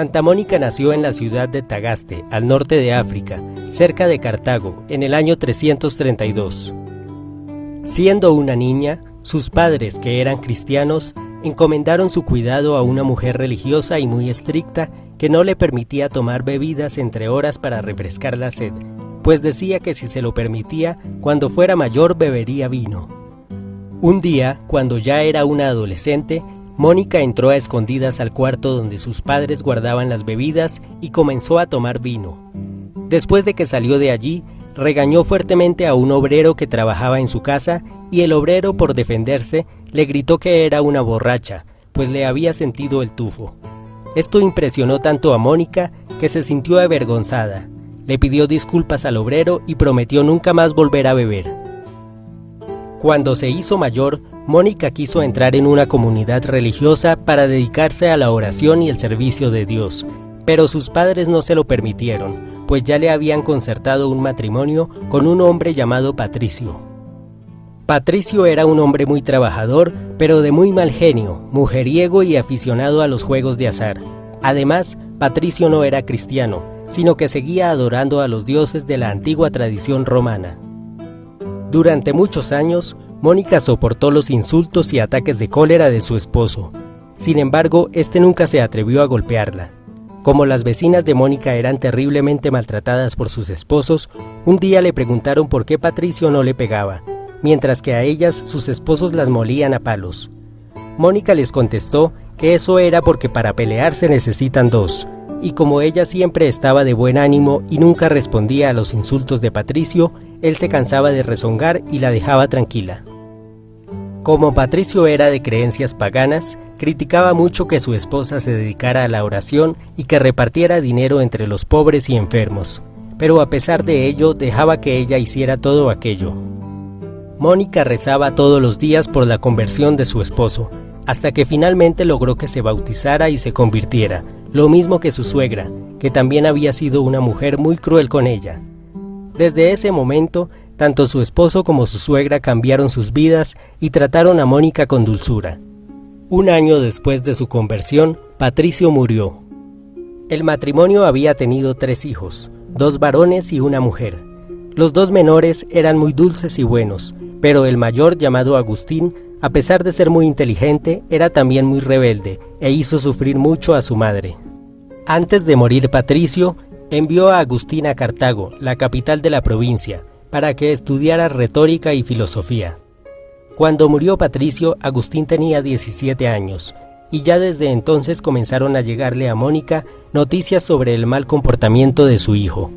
Santa Mónica nació en la ciudad de Tagaste, al norte de África, cerca de Cartago, en el año 332. Siendo una niña, sus padres, que eran cristianos, encomendaron su cuidado a una mujer religiosa y muy estricta que no le permitía tomar bebidas entre horas para refrescar la sed, pues decía que si se lo permitía, cuando fuera mayor bebería vino. Un día, cuando ya era una adolescente, Mónica entró a escondidas al cuarto donde sus padres guardaban las bebidas y comenzó a tomar vino. Después de que salió de allí, regañó fuertemente a un obrero que trabajaba en su casa y el obrero, por defenderse, le gritó que era una borracha, pues le había sentido el tufo. Esto impresionó tanto a Mónica que se sintió avergonzada. Le pidió disculpas al obrero y prometió nunca más volver a beber. Cuando se hizo mayor, Mónica quiso entrar en una comunidad religiosa para dedicarse a la oración y el servicio de Dios, pero sus padres no se lo permitieron, pues ya le habían concertado un matrimonio con un hombre llamado Patricio. Patricio era un hombre muy trabajador, pero de muy mal genio, mujeriego y aficionado a los juegos de azar. Además, Patricio no era cristiano, sino que seguía adorando a los dioses de la antigua tradición romana. Durante muchos años, Mónica soportó los insultos y ataques de cólera de su esposo. Sin embargo, este nunca se atrevió a golpearla. Como las vecinas de Mónica eran terriblemente maltratadas por sus esposos, un día le preguntaron por qué Patricio no le pegaba, mientras que a ellas sus esposos las molían a palos. Mónica les contestó que eso era porque para pelear se necesitan dos, y como ella siempre estaba de buen ánimo y nunca respondía a los insultos de Patricio, él se cansaba de rezongar y la dejaba tranquila. Como Patricio era de creencias paganas, criticaba mucho que su esposa se dedicara a la oración y que repartiera dinero entre los pobres y enfermos, pero a pesar de ello dejaba que ella hiciera todo aquello. Mónica rezaba todos los días por la conversión de su esposo, hasta que finalmente logró que se bautizara y se convirtiera, lo mismo que su suegra, que también había sido una mujer muy cruel con ella. Desde ese momento, tanto su esposo como su suegra cambiaron sus vidas y trataron a Mónica con dulzura. Un año después de su conversión, Patricio murió. El matrimonio había tenido 3 hijos, 2 varones y una mujer. Los 2 menores eran muy dulces y buenos, pero el mayor, llamado Agustín, a pesar de ser muy inteligente, era también muy rebelde e hizo sufrir mucho a su madre. Antes de morir Patricio, envió a Agustín a Cartago, la capital de la provincia, para que estudiara retórica y filosofía. Cuando murió Patricio, Agustín tenía 17 años, y ya desde entonces comenzaron a llegarle a Mónica noticias sobre el mal comportamiento de su hijo.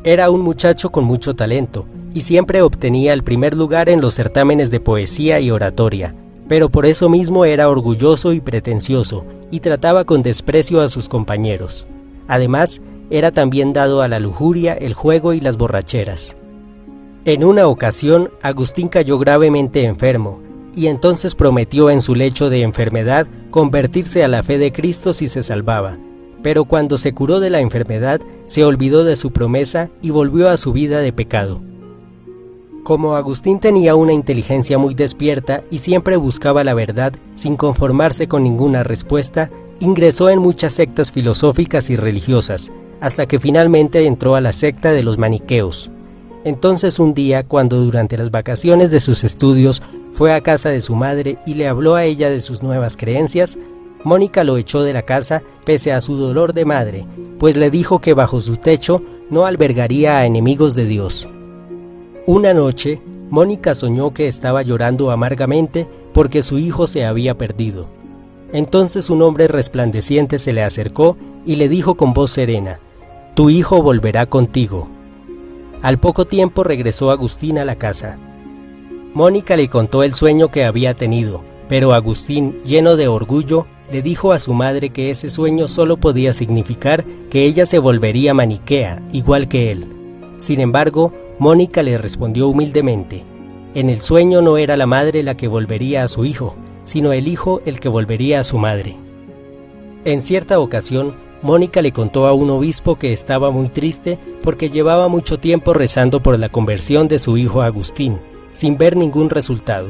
Era un muchacho con mucho talento, y siempre obtenía el primer lugar en los certámenes de poesía y oratoria, pero por eso mismo era orgulloso y pretencioso, y trataba con desprecio a sus compañeros. Además, era también dado a la lujuria, el juego y las borracheras. En una ocasión, Agustín cayó gravemente enfermo, y entonces prometió en su lecho de enfermedad convertirse a la fe de Cristo si se salvaba. Pero cuando se curó de la enfermedad, se olvidó de su promesa y volvió a su vida de pecado. Como Agustín tenía una inteligencia muy despierta y siempre buscaba la verdad sin conformarse con ninguna respuesta, ingresó en muchas sectas filosóficas y religiosas, hasta que finalmente entró a la secta de los maniqueos. Entonces un día, cuando durante las vacaciones de sus estudios fue a casa de su madre y le habló a ella de sus nuevas creencias, Mónica lo echó de la casa pese a su dolor de madre, pues le dijo que bajo su techo no albergaría a enemigos de Dios. Una noche, Mónica soñó que estaba llorando amargamente porque su hijo se había perdido. Entonces un hombre resplandeciente se le acercó y le dijo con voz serena: «Tu hijo volverá contigo». Al poco tiempo regresó Agustín a la casa. Mónica le contó el sueño que había tenido, pero Agustín, lleno de orgullo, le dijo a su madre que ese sueño solo podía significar que ella se volvería maniquea, igual que él. Sin embargo, Mónica le respondió humildemente: en el sueño no era la madre la que volvería a su hijo, sino el hijo el que volvería a su madre. En cierta ocasión, Mónica le contó a un obispo que estaba muy triste porque llevaba mucho tiempo rezando por la conversión de su hijo Agustín, sin ver ningún resultado.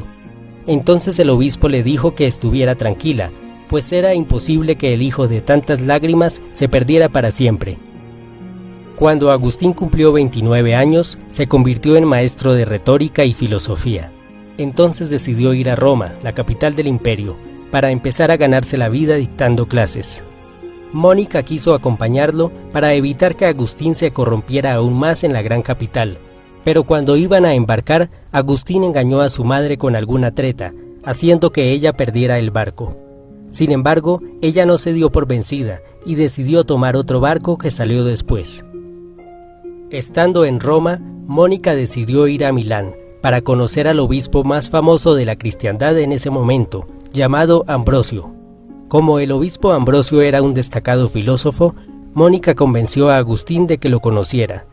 Entonces el obispo le dijo que estuviera tranquila, pues era imposible que el hijo de tantas lágrimas se perdiera para siempre. Cuando Agustín cumplió 29 años, se convirtió en maestro de retórica y filosofía. Entonces decidió ir a Roma, la capital del imperio, para empezar a ganarse la vida dictando clases. Mónica quiso acompañarlo para evitar que Agustín se corrompiera aún más en la gran capital, pero cuando iban a embarcar, Agustín engañó a su madre con alguna treta, haciendo que ella perdiera el barco. Sin embargo, ella no se dio por vencida y decidió tomar otro barco que salió después. Estando en Roma, Mónica decidió ir a Milán para conocer al obispo más famoso de la cristiandad en ese momento, llamado Ambrosio. Como el obispo Ambrosio era un destacado filósofo, Mónica convenció a Agustín de que lo conociera.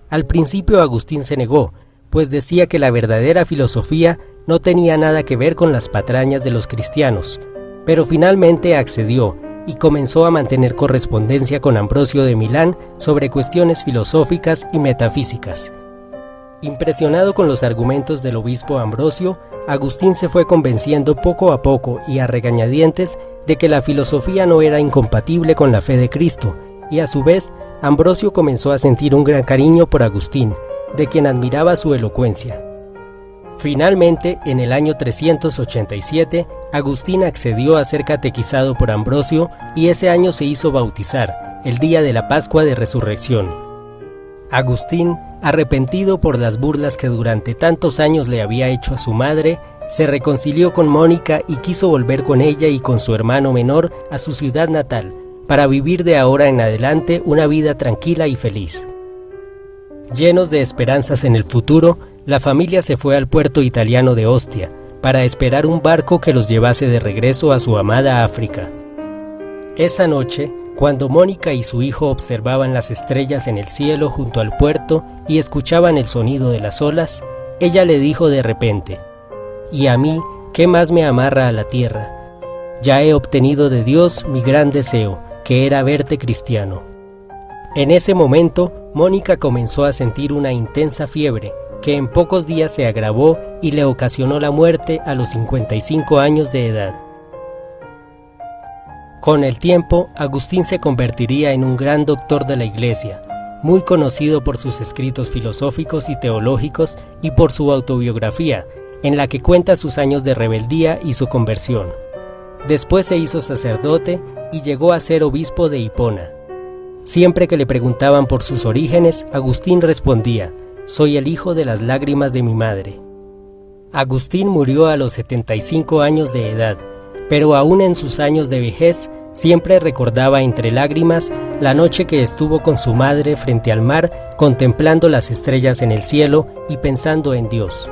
Al principio Agustín se negó, pues decía que la verdadera filosofía no tenía nada que ver con las patrañas de los cristianos, pero finalmente accedió y comenzó a mantener correspondencia con Ambrosio de Milán sobre cuestiones filosóficas y metafísicas. Impresionado con los argumentos del obispo Ambrosio, Agustín se fue convenciendo poco a poco y a regañadientes de que la filosofía no era incompatible con la fe de Cristo, y a su vez, Ambrosio comenzó a sentir un gran cariño por Agustín, de quien admiraba su elocuencia. Finalmente, en el año 387, Agustín accedió a ser catequizado por Ambrosio y ese año se hizo bautizar, el día de la Pascua de Resurrección. Agustín, arrepentido por las burlas que durante tantos años le había hecho a su madre, se reconcilió con Mónica y quiso volver con ella y con su hermano menor a su ciudad natal, para vivir de ahora en adelante una vida tranquila y feliz. Llenos de esperanzas en el futuro, la familia se fue al puerto italiano de Ostia, para esperar un barco que los llevase de regreso a su amada África. Esa noche, cuando Mónica y su hijo observaban las estrellas en el cielo junto al puerto y escuchaban el sonido de las olas, ella le dijo de repente: «¿Y a mí, qué más me amarra a la tierra? Ya he obtenido de Dios mi gran deseo, que era verte cristiano». En ese momento, Mónica comenzó a sentir una intensa fiebre, que en pocos días se agravó y le ocasionó la muerte a los 55 años de edad. Con el tiempo, Agustín se convertiría en un gran doctor de la Iglesia, muy conocido por sus escritos filosóficos y teológicos y por su autobiografía, en la que cuenta sus años de rebeldía y su conversión. Después se hizo sacerdote y llegó a ser obispo de Hipona. Siempre que le preguntaban por sus orígenes, Agustín respondía: «Soy el hijo de las lágrimas de mi madre». Agustín murió a los 75 años de edad, pero aún en sus años de vejez, siempre recordaba entre lágrimas la noche que estuvo con su madre frente al mar, contemplando las estrellas en el cielo y pensando en Dios.